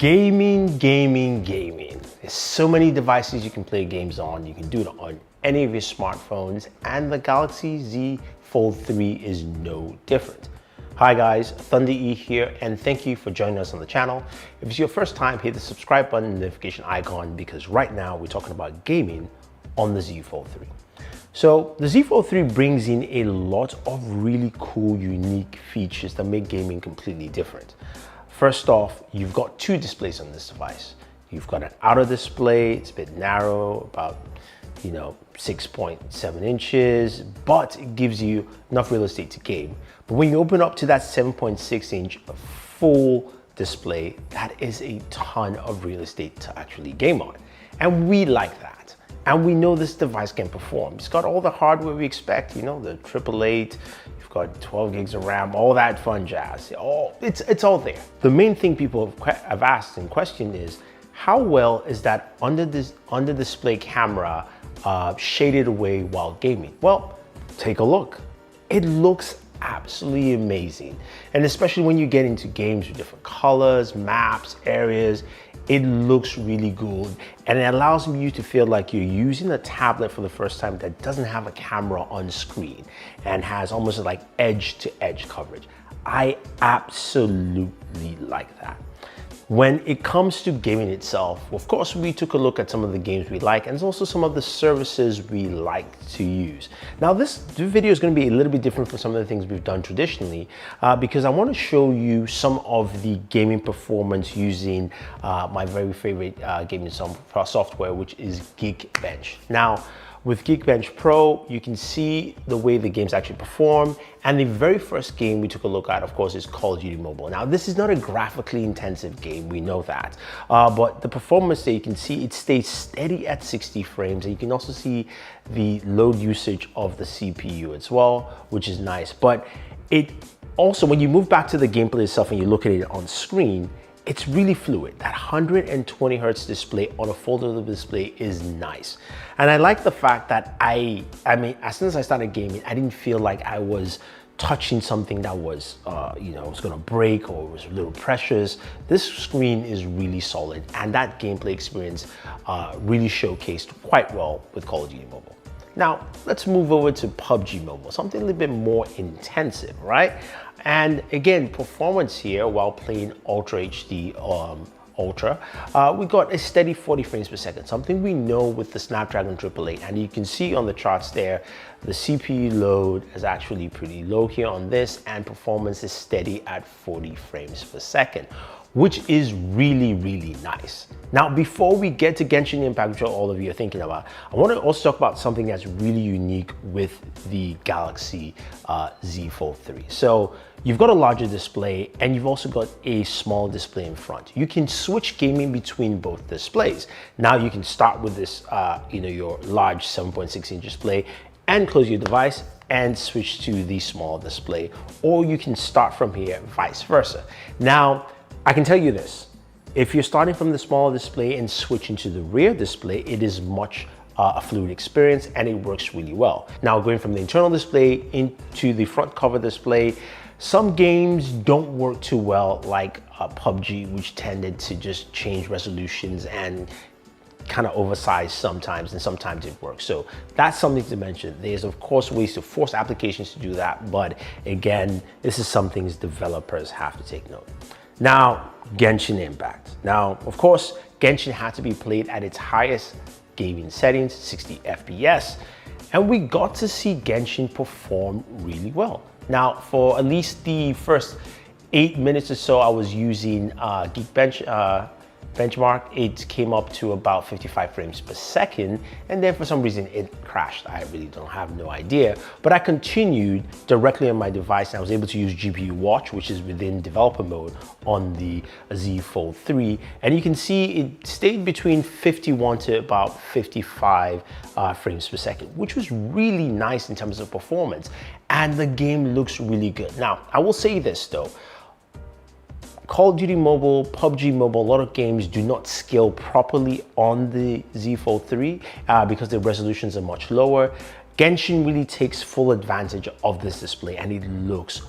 Gaming. There's so many devices you can play games on. You can do it on any of your smartphones, and the Galaxy Z Fold 3 is no different. Hi guys, Thunder E here, and thank you for joining us on the channel. If it's your first time, hit the subscribe button and notification icon, because right now we're talking about gaming on the Z Fold 3. So the Z Fold 3 brings in a lot of really cool, unique features that make gaming completely different. First off, you've got two displays on this device. You've got an outer display, it's a bit narrow, about 6.7 inches, but it gives you enough real estate to game. But when you open up to that 7.6 inch full display, that is a ton of real estate to actually game on. And we like that. And we know this device can perform. It's got all the hardware we expect, the 888, you've got 12 gigs of RAM, all that fun jazz. It's all there. The main thing people have asked and questioned is, how well is that under display camera shaded away while gaming? Well, take a look. It looks absolutely amazing. And especially when you get into games with different colors, maps, areas, it looks really good. And it allows you to feel like you're using a tablet for the first time that doesn't have a camera on screen and has almost like edge to edge coverage. I absolutely like that. When it comes to gaming itself, of course, we took a look at some of the games we like, and there's also some of the services we like to use. Now, this video is going to be a little bit different from some of the things we've done traditionally, because I want to show you some of the gaming performance using my very favorite gaming software, which is Geekbench. Now, with Geekbench Pro, you can see the way the games actually perform. And the very first game we took a look at, of course, is Call of Duty Mobile. Now, this is not a graphically intensive game, we know that. But the performance there, you can see it stays steady at 60 frames. And you can also see the load usage of the CPU as well, which is nice. But it also, when you move back to the gameplay itself and you look at it on screen, it's really fluid. That 120 hertz display on a foldable display is nice. And I like the fact that I mean, as soon as I started gaming, I didn't feel like I was touching something that was, was gonna break or was a little precious. This screen is really solid, and that gameplay experience really showcased quite well with Call of Duty Mobile. Now, let's move over to PubG Mobile, something a little bit more intensive, right? And again, performance here while playing Ultra HD Ultra, we got a steady 40 frames per second, something we know with the Snapdragon 888. And you can see on the charts there, the CPU load is actually pretty low here on this, and performance is steady at 40 frames per second, which is really, really nice. Now, before we get to Genshin Impact, which all of you are thinking about, I want to also talk about something that's really unique with the Galaxy Z Fold 3. So you've got a larger display, and you've also got a small display in front. You can switch gaming between both displays. Now you can start with this, your large 7.6 inch display and close your device and switch to the small display, or you can start from here, vice versa. Now, I can tell you this, if you're starting from the smaller display and switching to the rear display, it is much a fluid experience, and it works really well. Now, going from the internal display into the front cover display, some games don't work too well, like PubG, which tended to just change resolutions and kind of oversized sometimes, and sometimes it works. So that's something to mention. There's of course ways to force applications to do that, but again, this is some things developers have to take note. Now, Genshin Impact. Now, of course, Genshin had to be played at its highest gaming settings, 60 FPS, and we got to see Genshin perform really well. Now, for at least the first 8 minutes or so, I was using Geekbench benchmark. It came up to about 55 frames per second, and then for some reason it crashed. I really have no idea, but I continued directly on my device, and I was able to use GPU watch, which is within developer mode on the Z Fold 3, and you can see it stayed between 51 to about 55 frames per second, which was really nice in terms of performance, and the game looks really good. Now, I will say this though, Call of Duty Mobile, PubG Mobile, a lot of games do not scale properly on the Z Fold 3 because the resolutions are much lower. Genshin really takes full advantage of this display, and it looks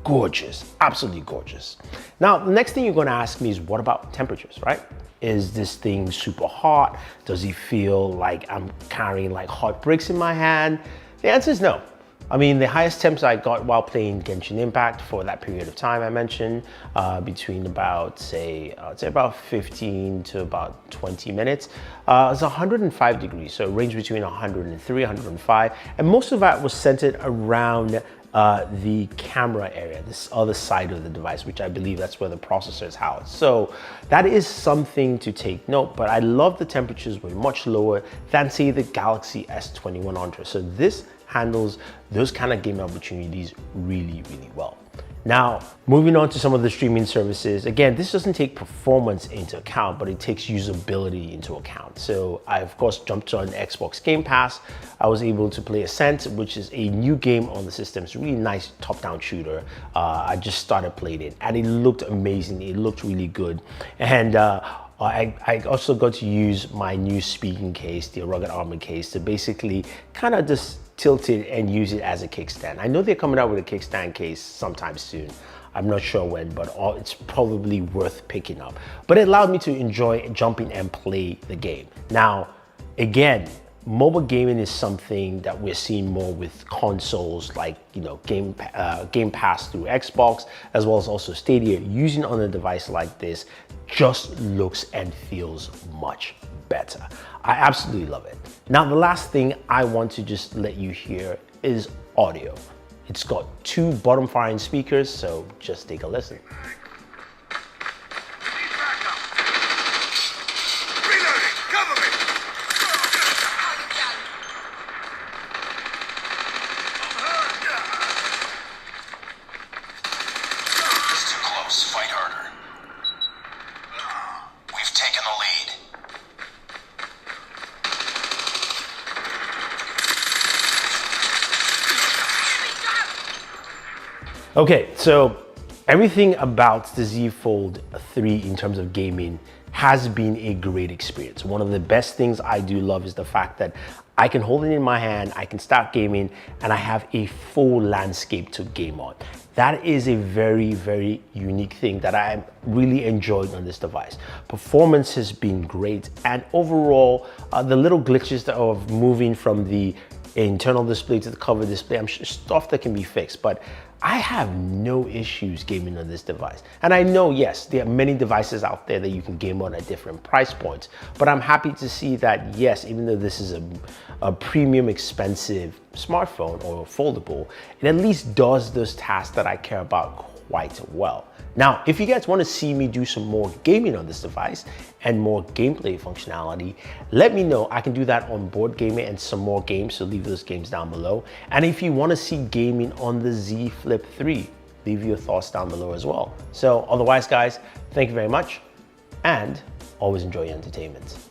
gorgeous, absolutely gorgeous. Now, the next thing you're gonna ask me is, what about temperatures, right? Is this thing super hot? Does it feel like I'm carrying like hot bricks in my hand? The answer is no. I mean, the highest temps I got while playing Genshin Impact for that period of time I mentioned, between about, I'd say about 15 to about 20 minutes, it's 105 degrees. So it ranged between 103, 105. And most of that was centered around the camera area, this other side of the device, which I believe that's where the processor is housed. So that is something to take note, but I love the temperatures were much lower than say the Galaxy S21 Ultra. So this handles those kind of game opportunities really, really well. Now, moving on to some of the streaming services, again, this doesn't take performance into account, but it takes usability into account. So I, of course, jumped on Xbox Game Pass. I was able to play Ascent, which is a new game on the system. It's a really nice top-down shooter. I just started playing it, and it looked amazing. It looked really good. And I also got to use my new speaking case, the Rugged Armor case, to basically kind of just tilt it and use it as a kickstand. I know they're coming out with a kickstand case sometime soon. I'm not sure when, but it's probably worth picking up. But it allowed me to enjoy jumping and play the game. Now, again, mobile gaming is something that we're seeing more with consoles like, you know, Game Pass through Xbox, as well as also Stadia. Using on a device like this just looks and feels much better. I absolutely love it. Now, the last thing I want to just let you hear is audio. It's got 2 bottom-firing speakers, so just take a listen. Okay, so everything about the Z Fold 3 in terms of gaming has been a great experience. One of the best things I do love is the fact that I can hold it in my hand, I can start gaming, and I have a full landscape to game on. That is a very, very unique thing that I'm really enjoying on this device. Performance has been great, and overall, the little glitches that are moving from the internal display to the cover display, I'm sure stuff that can be fixed, but I have no issues gaming on this device. And I know, yes, there are many devices out there that you can game on at different price points, but I'm happy to see that, yes, even though this is a premium expensive smartphone or foldable, it at least does those tasks that I care about quite well. Now, if you guys want to see me do some more gaming on this device and more gameplay functionality, let me know. I can do that on Board Gaming and some more games, so leave those games down below. And if you want to see gaming on the Z Flip 3, leave your thoughts down below as well. So otherwise, guys, thank you very much, and always enjoy your entertainment.